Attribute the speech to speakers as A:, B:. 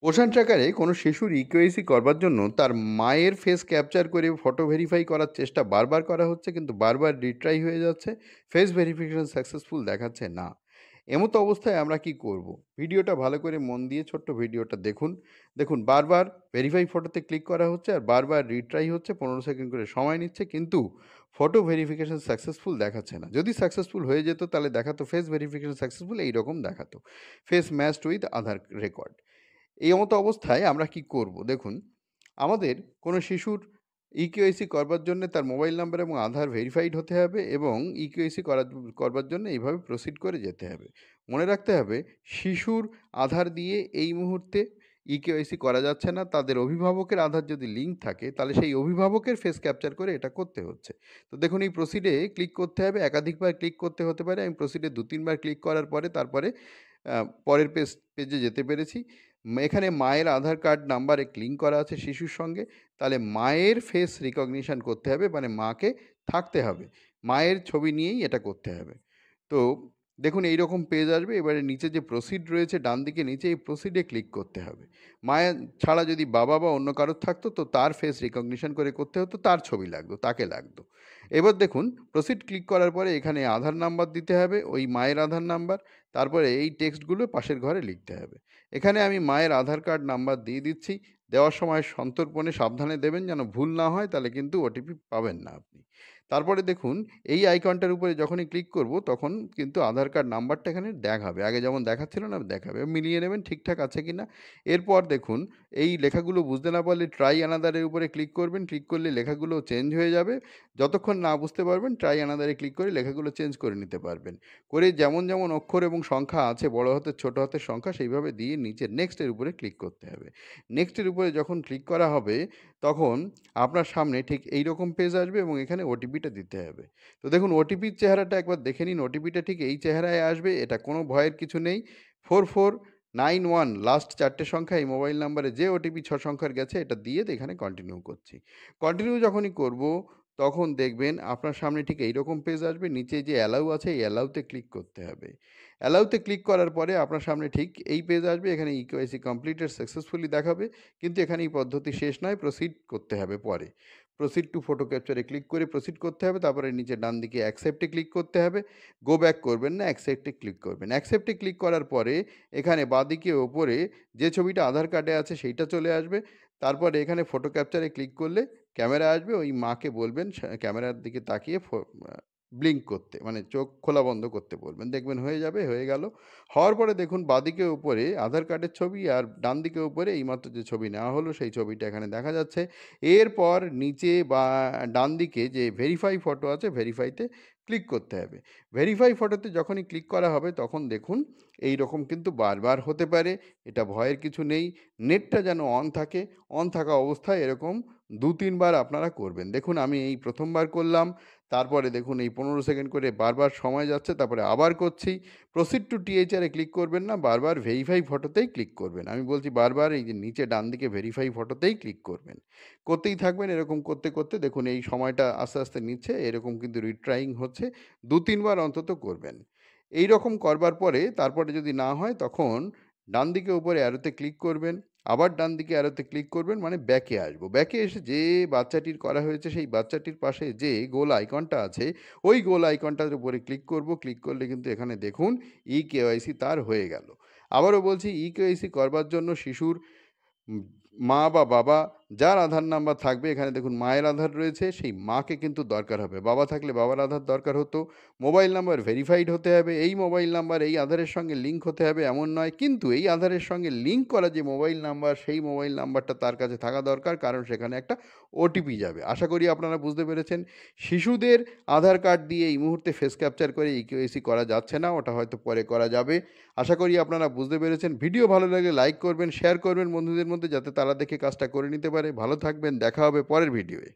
A: পোষণ ট্র্যাকারে কোনো শিশুর ইকেওয়াইসি করবার জন্য তার মায়ের ফেস ক্যাপচার করে ফটো ভেরিফাই করার চেষ্টা বারবার করা হচ্ছে, কিন্তু বারবার রিট্রাই হয়ে যাচ্ছে। ফেস ভেরিফিকেশন সাকসেসফুল দেখাচ্ছে না। এমতো অবস্থায় আমরা কি করব? ভিডিওটা ভালো করে মন দিয়ে ছোট্ট ভিডিওটা দেখুন। দেখুন, বারবার ভেরিফাই ফটোতে ক্লিক করা হচ্ছে আর বারবার রিট্রাই হচ্ছে, 15 সেকেন্ড করে সময় নিচ্ছে, কিন্তু ফটো ভেরিফিকেশন সাকসেসফুল দেখাচ্ছে না। যদি সাকসেসফুল হয়ে যেত তাহলে দেখাতো ফেস ভেরিফিকেশন সাকসেসফুল, এইরকম দেখাতো, face matched with Aadhaar record. এই মতো অবস্থায় আমরা কি করব? দেখুন, আমাদের কোনো শিশুর ইকেওয়াইসি করবার জন্য তার মোবাইল নাম্বার এবং আধার ভেরিফাইড হতে হবে, এবং ইকেওয়াইসি করবার জন্য এইভাবে প্রসিড করে যেতে হবে। মনে রাখতে হবে, শিশুর আধার দিয়ে এই মুহূর্তে ইকেওয়াইসি করা যাচ্ছে না। তাদের অভিভাবকের আধার যদি লিঙ্ক থাকে তাহলে সেই অভিভাবকের ফেস ক্যাপচার করে এটা করতে হচ্ছে। তো দেখুন, এই প্রসিডে ক্লিক করতে হবে, একাধিকবার ক্লিক করতে হতে পারে। আমি প্রসিডে 2-3 বার ক্লিক করার পরে তারপরে পরের পেজে যেতে পেরেছি। এখানে মায়ের আধার কার্ড নাম্বারে লিঙ্ক করা আছে শিশুর সঙ্গে। তাহলে মায়ের ফেস রিকগনিশন করতে হবে, মানে মাকে থাকতে হবে। মায়ের ছবি নিয়েই এটা করতে হবে। তো দেখুন, এইরকম পেজ আসবে। এবারে নিচে যে প্রসিড রয়েছে ডান দিকে নিচে, এই প্রসিডে ক্লিক করতে হবে। মায়ের ছাড়া যদি বাবা বা অন্য কারোর থাকতো তো তার ফেস রিকগনিশন করে করতে হতো, তার ছবি লাগতো, তাকে লাগতো। এবার দেখুন, প্রসিড ক্লিক করার পরে এখানে আধার নাম্বার দিতে হবে, ওই মায়ের আধার নাম্বার। তারপরে এই টেক্সটগুলো পাশের ঘরে লিখতে হবে। এখানে আমি মায়ের আধার কার্ড নাম্বার দিয়ে দিচ্ছি। দেওয়ার সময় সন্তর্পণে সাবধানে দেবেন যেন ভুল না হয়, তাহলে কিন্তু ওটিপি পাবেন না আপনি। তারপরে দেখুন, এই আইকনটার উপরে যখনই ক্লিক করব তখন কিন্তু আধার কার্ড নাম্বারটা এখানে দেখাবে। আগে যেমন দেখাচ্ছিল না, দেখাবে। মিলিয়ে নেবেন ঠিকঠাক আছে কিনা। এরপর দেখুন, এই লেখাগুলো বুঝতে না পারলে ট্রাই অ্যানাদারের উপরে ক্লিক করবেন। ক্লিক করলে লেখাগুলো চেঞ্জ হয়ে যাবে। যতক্ষণ না বুঝতে পারবেন ট্রাই অ্যানাদারে ক্লিক করে লেখাগুলো চেঞ্জ করে নিতে পারবেন। করে যেমন যেমন অক্ষর এবং সংখ্যা আছে, বড় হাতের ছোট হাতের সংখ্যা, সেইভাবে দিয়ে নিচে নেক্সটের উপরে ক্লিক করতে হবে। নেক্সটের উপরে যখন ক্লিক করা হবে তখন আপনার সামনে ঠিক এই রকম পেজ আসবে এবং এখানে ওটিপিটা দিতে হবে। তো দেখুন, ওটিপির চেহারাটা একবার দেখে নিন। ওটিপিটা ঠিক এই চেহারায় আসবে, এটা কোনো ভয়ের কিছু নেই। 4491 লাস্ট 4টে সংখ্যা এই মোবাইল নাম্বারে যে ওটিপি 6 সংখ্যার গেছে, এটা দিয়ে এখানে কন্টিনিউ করছি। কন্টিনিউ যখনই করব তখন দেখবেন আপনার সামনে ঠিক এইরকম পেজ আসবে। নিচে যে অ্যালাউ আছে, এই অ্যালাউতে ক্লিক করতে হবে। অ্যালাউতে ক্লিক করার পরে আপনার সামনে ঠিক এই পেজ আসবে। এখানে ইকেওয়াইসি কমপ্লিটেড সাকসেসফুলি দেখাবে, কিন্তু এখানে এই পদ্ধতি শেষ নয়, প্রসিড করতে হবে পরে। প্রসিড টু ফটো ক্যাপচারে ক্লিক করে প্রসিড করতে হবে। তারপরে নিচে ডান দিকে অ্যাকসেপ্টে ক্লিক করতে হবে। গো ব্যাক করবেন না, অ্যাকসেপ্টে ক্লিক করবেন। অ্যাকসেপ্টে ক্লিক করার পরে এখানে বাঁদিকে ওপরে যে ছবিটা আধার কার্ডে আছে সেইটা চলে আসবে। তারপরে এখানে ফটো ক্যাপচারে ক্লিক করলে ক্যামেরা আসবে। ওই মাকে বলবেন ক্যামেরার দিকে তাকিয়ে ব্লিঙ্ক করতে, মানে চোখ খোলা বন্ধ করতে বলবেন। দেখবেন হয়ে যাবে, হয়ে গেল। হওয়ার পরে দেখুন, বাঁদিকে উপরে আধার কার্ডের ছবি আর ডান দিকে উপরে এইমাত্র যে ছবি নেওয়া হলো সেই ছবিটা এখানে দেখা যাচ্ছে। এরপর নিচে বা ডান দিকে যে ভেরিফাই ফটো আছে, ভেরিফাইতে ক্লিক করতে হবে। ভেরিফাই ফটোতে যখনই ক্লিক করা হবে তখন দেখুন এই রকম কিন্তু বারবার হতে পারে। এটা ভয়ের কিছু নেই। নেটটা যেন অন থাকে। অন থাকা অবস্থায় এরকম 2-3 বার আপনারা করবেন। দেখুন, আমি এই প্রথমবার করলাম। তারপরে দেখুন এই 15 সেকেন্ড করে বারবার সময় যাচ্ছে, তারপরে আবার করছি। প্রসিড টু টিএইচআরে ক্লিক করবেন না, বারবার ভেরিফাই ফটোতেই ক্লিক করবেন। আমি বলছি বারবার এই যে নিচে ডান দিকে ভেরিফাই ফটোতেই ক্লিক করবেন। করতেই থাকবেন। এরকম করতে করতে দেখুন এই সময়টা আস্তে আস্তে নিচ্ছে। এরকম কিন্তু রিট্রাইং হচ্ছে। 2-3 বার অন্তত করবেন। এই রকম করবার পরে তারপরে যদি না হয় তখন ডান দিকে উপরে অ্যারোতে ক্লিক করবেন। আবার ডান দিকে অ্যারোতে ক্লিক করবেন, মানে ব্যাকে আসবো। ব্যাকে এসে যে বাচ্চাটির করা হয়েছে সেই বাচ্চাটির পাশে যে গোল আইকনটা আছে, ওই গোল আইকনটার উপরে ক্লিক করব। ক্লিক করলে কিন্তু এখানে দেখুন ইকেওয়াইসি তার হয়ে গেল। আবারও বলছি, ইকেওয়াইসি করবার জন্য শিশুর মা বা বাবা যার আধার নাম্বার থাকবে, এখানে দেখুন মায়ের আধার রয়েছে, সেই মাকে কিন্তু দরকার হবে। বাবা থাকলে বাবার আধার দরকার হতো। মোবাইল নাম্বার ভেরিফাইড হতে হবে। এই মোবাইল নাম্বার এই আধারের সঙ্গে লিঙ্ক হতে হবে এমন নয়, কিন্তু এই আধারের সঙ্গে লিঙ্ক করা যে মোবাইল নাম্বার, সেই মোবাইল নাম্বারটা তার কাছে থাকা দরকার, কারণ সেখানে একটা ওটিপি যাবে। আশা করি আপনারা বুঝতে পেরেছেন। শিশুদের আধার কার্ড দিয়ে এই মুহূর্তে ফেস ক্যাপচার করে ইকেওয়াইসি করা যাচ্ছে না, ওটা হয়তো পরে করা যাবে। আশা করি আপনারা বুঝতে পেরেছেন। ভিডিও ভালো লাগলে লাইক করবেন, শেয়ার করবেন বন্ধুদের মধ্যে, যাতে তারা দেখে কাজটা করে নিতে পারে। ভালো থাকবেন, দেখা হবে পরের ভিডিওয়ে।